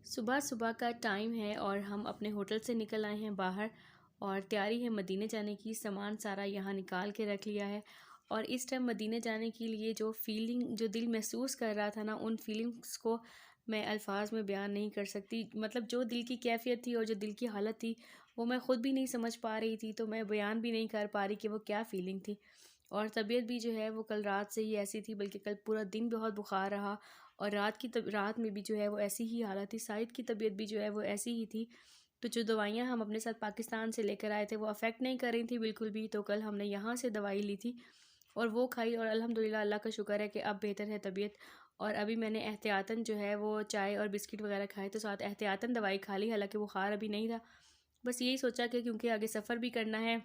सुबह सुबह का टाइम है और हम अपने होटल से निकल आए हैं बाहर। और तैयारी है मदीने जाने की। सामान सारा यहाँ निकाल के रख लिया है। और इस टाइम मदीने जाने के लिए जो फीलिंग जो दिल महसूस कर रहा था ना, उन फीलिंग्स को मैं अल्फाज में बयान नहीं कर सकती। मतलब जो दिल की कैफियत थी और जो दिल की हालत थी, वो मैं ख़ुद भी नहीं समझ पा रही थी, तो मैं बयान भी नहीं कर पा रही कि वो क्या फ़ीलिंग थी। और तबीयत भी जो है वो कल रात से ही ऐसी थी, बल्कि कल पूरा दिन बहुत बुखार रहा। और रात में भी जो है वो ऐसी ही हालत थी। साहिद की तबीयत भी जो है वो ऐसी ही थी। तो जो दवाइयाँ हम अपने साथ पाकिस्तान से लेकर आए थे वो अफेक्ट नहीं कर रही थी बिल्कुल भी। तो कल हमने यहाँ से दवाई ली थी और वो खाई, और अल्हम्दुलिल्लाह अल्लाह का शुक्र है कि अब बेहतर है तबीयत। और अभी मैंने एहतियातन जो है वो चाय और बिस्किट वगैरह खाए, तो साथ एहतियातन दवाई खा ली। हालांकि बुखार अभी नहीं था, बस यही सोचा कि क्योंकि आगे सफ़र भी करना है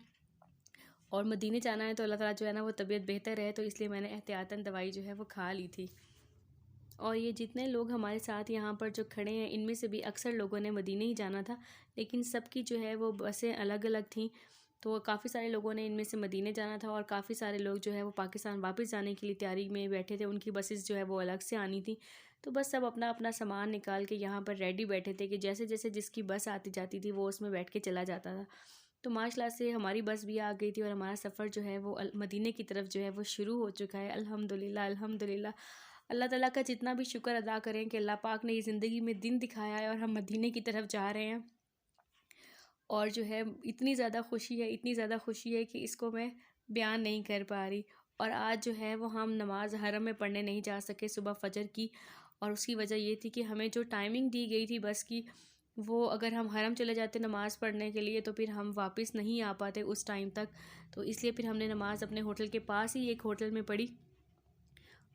और मदीने जाना है, तो अल्लाह ताला जो है ना वो तबीयत बेहतर रहे, तो इसलिए मैंने एहतियातन दवाई जो है वो खा ली थी। और ये जितने लोग हमारे साथ यहाँ पर जो खड़े हैं, इनमें से भी अक्सर लोगों ने मदीने ही जाना था, लेकिन सबकी जो है वो बसें अलग अलग थीं। तो काफ़ी सारे लोगों ने इनमें से मदीने जाना था और काफ़ी सारे लोग जो है वो पाकिस्तान वापस जाने के लिए तैयारी में बैठे थे। उनकी बसेस जो है वो अलग से आनी थी। तो बस सब अपना अपना सामान निकाल के यहाँ पर रेडी बैठे थे कि जैसे जैसे जिसकी बस आती जाती थी वो उसमें बैठ के चला जाता था। तो माशाल्लाह से हमारी बस भी आ गई थी और हमारा सफ़र जो है वो मदीने की तरफ जो है वो शुरू हो चुका है। अल्हम्दुलिल्लाह अल्हम्दुलिल्लाह। अल्लाह ताला का जितना भी शुक्र अदा करें कि अल्लाह पाक ने ये ज़िंदगी में दिन दिखाया है और हम मदीने की तरफ जा रहे हैं। और जो है इतनी ज़्यादा खुशी है, इतनी ज़्यादा खुशी है कि इसको मैं बयान नहीं कर पा रही। और आज जो है वो हम नमाज़ हरम में पढ़ने नहीं जा सके सुबह फ़जर की। और उसकी वजह ये थी कि हमें जो टाइमिंग दी गई थी बस की, वो अगर हम हरम चले जाते नमाज़ पढ़ने के लिए, तो फिर हम वापस नहीं आ पाते उस टाइम तक। तो इसलिए फिर हमने नमाज़ अपने होटल के पास ही एक होटल में पढ़ी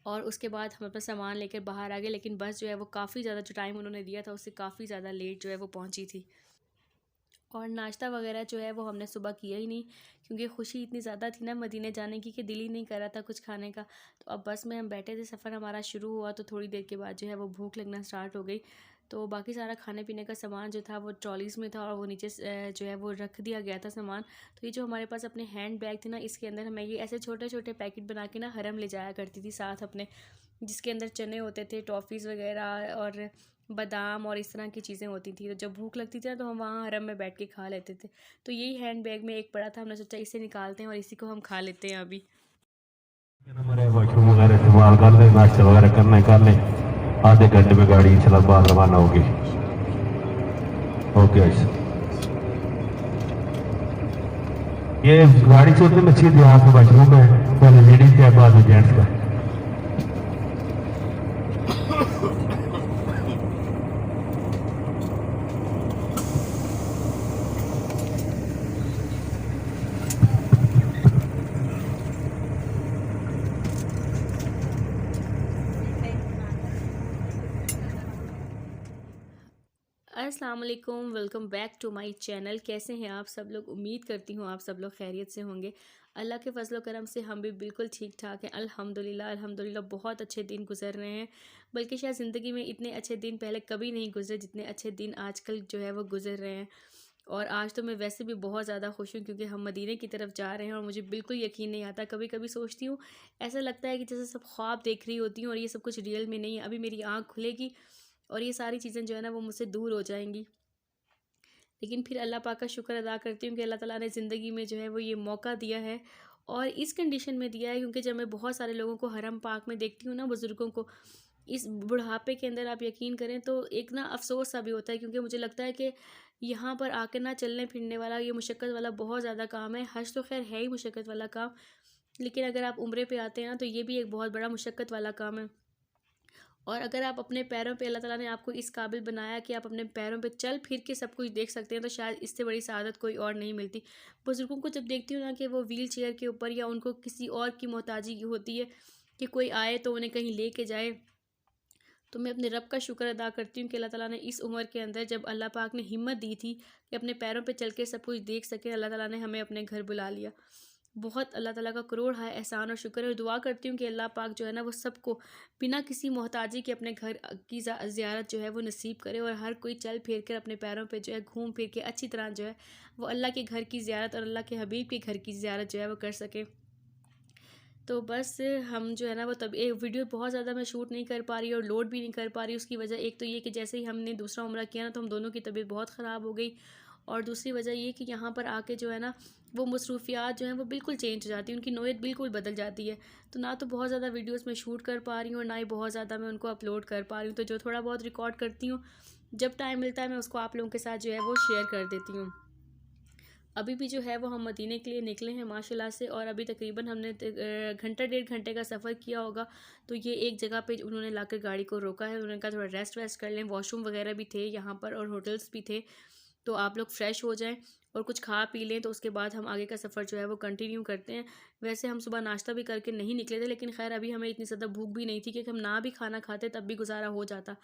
और उसके बाद हम अपना सामान लेकर बाहर आ गए। लेकिन बस जो है वो काफ़ी ज़्यादा, जो टाइम उन्होंने दिया था उससे काफ़ी ज़्यादा लेट जो है वो पहुंची थी। और नाश्ता वगैरह जो है वो हमने सुबह किया ही नहीं, क्योंकि खुशी इतनी ज़्यादा थी ना मदीने जाने की कि दिल ही नहीं कर रहा था कुछ खाने का। तो अब बस में हम बैठे थे, सफ़र हमारा शुरू हुआ, तो थोड़ी देर के बाद जो है वो भूख लगना स्टार्ट हो गई। तो बाकी सारा खाने पीने का सामान जो था वो ट्रॉलीज़ में था और वो नीचे जो है वो रख दिया गया था सामान। तो ये जो हमारे पास अपने हैंड बैग थे ना, इसके अंदर मैं ये ऐसे छोटे छोटे पैकेट बना के ना हरम ले जाया करती थी साथ अपने, जिसके अंदर चने होते थे, टॉफ़ीज़ वगैरह और बादाम और इस तरह की चीज़ें होती थी। तो जब भूख लगती थी ना, तो हम वहाँ हरम में बैठ के खा लेते थे। तो यही हैंड बैग में एक पड़ा था, हमने सोचा इसे निकालते हैं और इसी को हम खा लेते हैं अभी। हमारे वॉशरूम वगैरह इस्तेमाल कर लें, नाश्ता वगैरह करना है कर लें। आधे घंटे में गाड़ी इंशाल्लाह बाहर रवाना होगी। ओके ये गाड़ी चलते में सीधे आपके वॉशरूम है, पहले लेडीज का बाद में जेंट्स का। अस्सलाम वालेकुम, welcome back to my channel. कैसे हैं आप सब लोग? उम्मीद करती हूँ आप सब लोग खैरियत से होंगे। अल्लाह के फजल करम से हम भी बिल्कुल ठीक ठाक हैं। अल्हम्दुलिल्लाह अल्हम्दुलिल्लाह बहुत अच्छे दिन गुजर रहे हैं। बल्कि शायद ज़िंदगी में इतने अच्छे दिन पहले कभी नहीं गुजरे जितने अच्छे दिन आजकल जो है वो गुजर रहे हैं। और आज तो मैं वैसे भी बहुत ज़्यादा खुश हूँ, क्योंकि हम मदीने की तरफ जा रहे हैं और मुझे बिल्कुल यकीन नहीं आता। कभी कभी सोचती हूँ, ऐसा लगता है कि जैसे सब ख्वाब देख रही होती हूँ और ये सब कुछ रियल में नहीं है। अभी मेरी आँख खुलेगी और ये सारी चीज़ें जो है ना वो मुझसे दूर हो जाएंगी। लेकिन फिर अल्लाह पाक का शुक्र अदा करती हूँ कि अल्लाह ताला ने ज़िंदगी में जो है वो ये मौका दिया है। और इस कंडीशन में दिया है क्योंकि जब मैं बहुत सारे लोगों को हरम पाक में देखती हूँ ना, बुज़ुर्गों को इस बुढ़ापे के अंदर, आप यकीन करें तो एक ना अफ़सोस सा भी होता है, क्योंकि मुझे लगता है कि यहाँ पर आकर ना चलने फिरने वाला ये मुशक्क़त वाला बहुत ज़्यादा काम है। हज तो खैर है ही मुशक्क़त वाला काम, लेकिन अगर आप उम्रे पे आते हैं ना, तो ये भी एक बहुत बड़ा मुशक्क़त वाला काम है। और अगर आप अपने पैरों पे, अल्लाह ताला ने आपको इस काबिल बनाया कि आप अपने पैरों पे चल फिर के सब कुछ देख सकते हैं, तो शायद इससे बड़ी सआदत कोई और नहीं मिलती। बुज़ुर्गों को जब देखती हूँ ना कि वो व्हील चेयर के ऊपर, या उनको किसी और की मोहताजी होती है कि कोई आए तो उन्हें कहीं लेके जाए, तो मैं अपने रब का शुक्र अदा करती हूँ कि अल्लाह ताला ने इस उम्र के अंदर, जब अल्लाह पाक ने हिम्मत दी थी कि अपने पैरों पे चल के सब कुछ देख सके, अल्लाह ताला ने हमें अपने घर बुला लिया। बहुत अल्लाह ताला का करोड़ है एहसान और शुक्र है। और दुआ करती हूँ कि अल्लाह पाक जो है ना वो सबको बिना किसी मोहताजी के अपने घर की ज़ियारत जो है वो नसीब करे, और हर कोई चल फिर कर अपने पैरों पे जो है घूम फिर के अच्छी तरह जो है वो अल्लाह के घर की ज़ियारत और अल्लाह के हबीब के घर की ज़ियारत जो है वो कर सके। तो बस हम जो है ना वो तब एक वीडियो बहुत ज़्यादा मैं शूट नहीं कर पा रही और लोड भी नहीं कर पा रही। उसकी वजह एक तो ये कि जैसे ही हमने दूसरा उम्रा किया ना तो हम दोनों की तबीयत बहुत ख़राब हो गई, और दूसरी वजह ये कि यहाँ पर आके जो है ना वो मसरूफियात जो हैं वो बिल्कुल चेंज हो जाती हैं, उनकी नोयत बिल्कुल बदल जाती है। तो ना तो बहुत ज़्यादा वीडियोस मैं शूट कर पा रही हूँ और ना ही बहुत ज़्यादा मैं उनको अपलोड कर पा रही हूँ। तो जो थोड़ा बहुत रिकॉर्ड करती हूँ, जब टाइम मिलता है मैं उसको आप लोगों के साथ जो है वो शेयर कर देती हूँ। अभी भी जो है वो हम मदीने के लिए निकले हैं माशाल्लाह से, और अभी तकरीबन हमने घंटा 1.5 घंटे का सफ़र किया होगा। तो ये एक जगह पे उन्होंने लाकर गाड़ी को रोका है, उन्होंने कहा थोड़ा रेस्ट वेस्ट कर लें, वॉशरूम वगैरह भी थे यहाँ पर और होटल्स भी थे, तो आप लोग फ्रेश हो जाएं और कुछ खा पी लें, तो उसके बाद हम आगे का सफ़र जो है वो कंटिन्यू करते हैं। वैसे हम सुबह नाश्ता भी करके नहीं निकले थे, लेकिन खैर अभी हमें इतनी ज़्यादा भूख भी नहीं थी कि हम ना भी खाना खाते तब भी गुजारा हो जाता।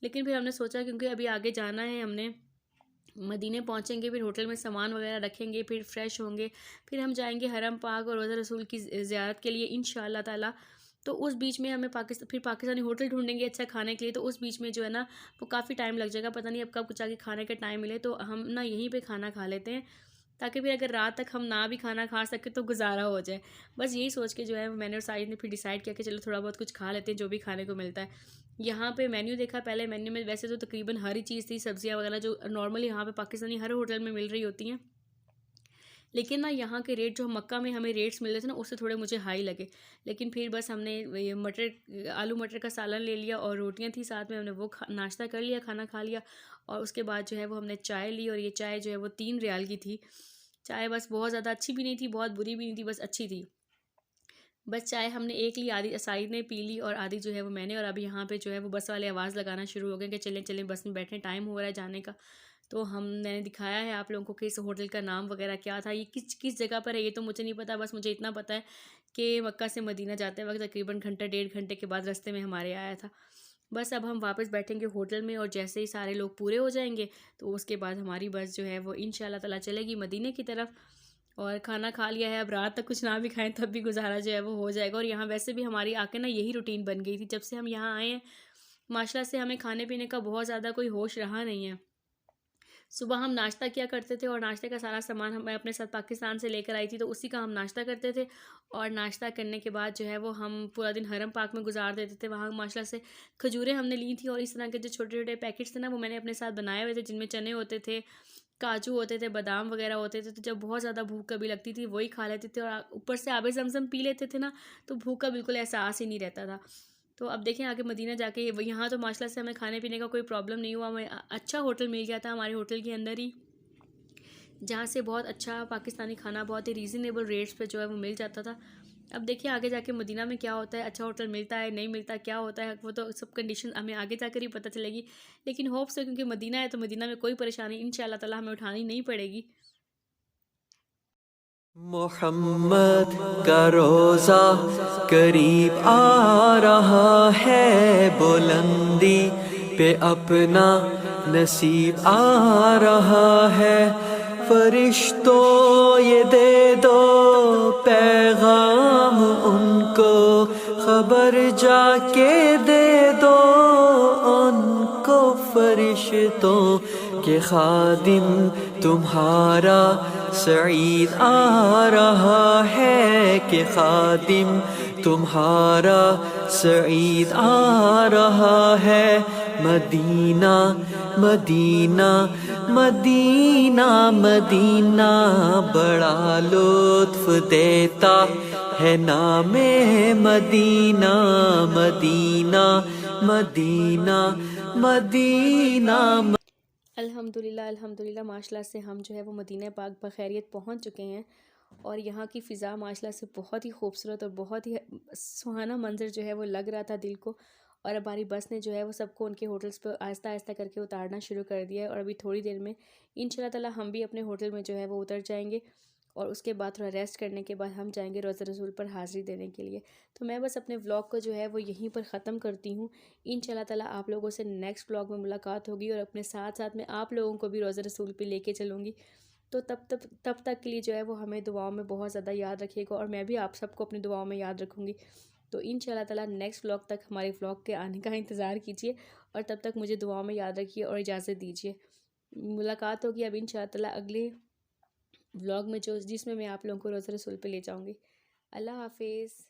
लेकिन फिर हमने सोचा क्योंकि अभी आगे जाना है, हमने मदीने पहुंचेंगे, फिर होटल में सामान वगैरह रखेंगे, फिर फ्रेश होंगे, फिर हम जाएंगे हरम पाक और रोज़ा रसूल की ज़ियारत के लिए इंशाअल्लाह ताला। तो उस बीच में हमें फिर पाकिस्तानी होटल ढूंढेंगे अच्छा खाने के लिए। तो उस बीच में जो है ना वो काफ़ी टाइम लग जाएगा, पता नहीं अब कब कुछ आगे खाने का टाइम मिले, तो हम ना यहीं पे खाना खा लेते हैं, ताकि फिर अगर रात तक हम ना भी खाना खा सके तो गुजारा हो जाए। बस यही सोच के जो है मैंने और साजिद ने फिर डिसाइड किया कि चलो थोड़ा बहुत कुछ खा लेते हैं जो भी खाने को मिलता है। यहाँ पे मेन्यू देखा, पहले मेन्यू में वैसे तो तकरीबन हर ही चीज़ थी, सब्जियाँ वगैरह जो नॉर्मली यहाँ पे पाकिस्तानी हर होटल में मिल रही होती हैं। लेकिन ना यहाँ के रेट जो मक्का में हमें रेट्स मिल रहे थे ना उससे थोड़े मुझे हाई लगे। लेकिन फिर बस हमने ये मटर आलू मटर का सालन ले लिया और रोटियां थी साथ में, हमने वो नाश्ता कर लिया, खाना खा लिया, और उसके बाद जो है वो हमने चाय ली, और ये चाय जो है वो 3 रियाल की थी। चाय बस बहुत ज़्यादा अच्छी भी नहीं थी, बहुत बुरी भी नहीं थी, बस अच्छी थी। बस चाय हमने एक ली, आधी साइद ने पी ली और आधी जो है वो मैंने। और अभी यहाँ पे जो है वो बस वाले आवाज़ लगाना शुरू हो गए कि चलें चलें बस में बैठने, टाइम हो रहा है जाने का। तो मैंने दिखाया है आप लोगों को कि इस होटल का नाम वगैरह क्या था, ये किस किस जगह पर है ये तो मुझे नहीं पता, बस मुझे इतना पता है कि मक्का से मदीना जाते वक्त तकरीबन घंटा 1.5 घंटे के बाद रास्ते में हमारे आया था। बस अब हम वापस बैठेंगे होटल में, और जैसे ही सारे लोग पूरे हो जाएंगे तो उसके बाद हमारी बस जो है वो इंशाल्लाह ताला चलेगी मदीने की तरफ। और खाना खा लिया है, अब रात तक कुछ ना भी खाएं तब भी गुजारा जो है वो हो जाएगा। और यहाँ वैसे भी हमारी आके ना यही रूटीन बन गई थी जब से हम यहाँ आए हैं, माशाल्लाह से हमें खाने पीने का बहुत ज़्यादा कोई होश रहा नहीं है। सुबह हम नाश्ता किया करते थे और नाश्ते का सारा सामान मैं अपने साथ पाकिस्तान से लेकर आई थी, तो उसी का हम नाश्ता करते थे। और नाश्ता करने के बाद जो है वो हम पूरा दिन हरम पाक में गुजार देते थे। वहाँ माशाल्लाह से खजूरें हमने ली थी, और इस तरह के जो छोटे छोटे पैकेट्स थे ना वो मैंने अपने साथ बनाए हुए थे, जिनमें चने होते थे, काजू होते थे, बादाम वगैरह होते थे। तो जब बहुत ज़्यादा भूख कभी लगती थी वही खा लेते थे, और ऊपर से आबे ज़मज़म पी लेते थे ना, तो भूख का बिल्कुल एहसास ही नहीं रहता था। तो अब देखें आगे मदीना जाके यहाँ तो माशाल्लाह से हमें खाने पीने का कोई प्रॉब्लम नहीं हुआ, हमें अच्छा होटल मिल गया था हमारे होटल के अंदर ही, जहाँ से बहुत अच्छा पाकिस्तानी खाना बहुत ही रीज़नेबल रेट्स पे जो है वो मिल जाता था। अब देखिए आगे जाके मदीना में क्या होता है, अच्छा होटल मिलता है नहीं मिलता, क्या होता है, वो तो सब कंडीशन हमें आगे जाकर ही पता चलेगी। लेकिन होप से क्योंकि मदीना है तो मदीना में कोई परेशानी इंशाल्लाह ताला हमें उठानी नहीं पड़ेगी। मोहम्मद का रोज़ा करीब आ रहा है, बुलंदी पे अपना नसीब आ रहा है। फरिश्तों ये दे दो पैगाम उनको, खबर जाके दे दो उनको। फरिश्तों के खादिम तुम्हारा सईद आ रहा है, कि खादिम तुम्हारा सईद आ रहा है। मदीना मदीना मदीना मदीना बड़ा लुत्फ देता है नामे मदीना। मदीना मदीना मदीना। अल्हम्दुलिल्लाह अल्हम्दुलिल्लाह माशाल्लाह से हम जो है वो मदीना पाक बखैरियत पहुंच चुके हैं, और यहाँ की फ़िज़ा माशाल्लाह से बहुत ही खूबसूरत और बहुत ही सुहाना मंज़र जो है वो लग रहा था दिल को। और हमारी बस ने जो है वो सबको उनके होटल्स पर आहिस्ता आहिस्ता करके उतारना शुरू कर दिया है, और अभी थोड़ी देर में इंशाल्लाह ताला हम भी अपने होटल में जो है वो उतर जाएंगे, और उसके बाद थोड़ा रेस्ट करने के बाद हम जाएंगे रोज़ा रसूल पर हाज़िरी देने के लिए। तो मैं बस अपने व्लॉग को जो है वो यहीं पर ख़त्म करती हूँ। इंशाल्लाह ताला आप लोगों से नेक्स्ट व्लॉग में मुलाकात होगी, और अपने साथ साथ में आप लोगों को भी रोज़ा रसूल पे लेके चलूँगी। तो तब तक के लिए जो है वो हमें दुआओं में बहुत ज़्यादा याद रखिएगा, और मैं भी आप सबको अपनी दुआओं में याद रखूँगी। तो इंशाल्लाह ताला नेक्स्ट व्लॉग तक हमारे व्लॉग के आने का इंतज़ार कीजिए, और तब तक मुझे दुआओं में याद रखिए और इजाज़त दीजिए। मुलाकात होगी अब इंशाल्लाह ताला अगले व्लॉग में, जो जिसमें मैं आप लोगों को रोज़ा रसूल पे ले जाऊँगी। अल्लाह हाफिज़।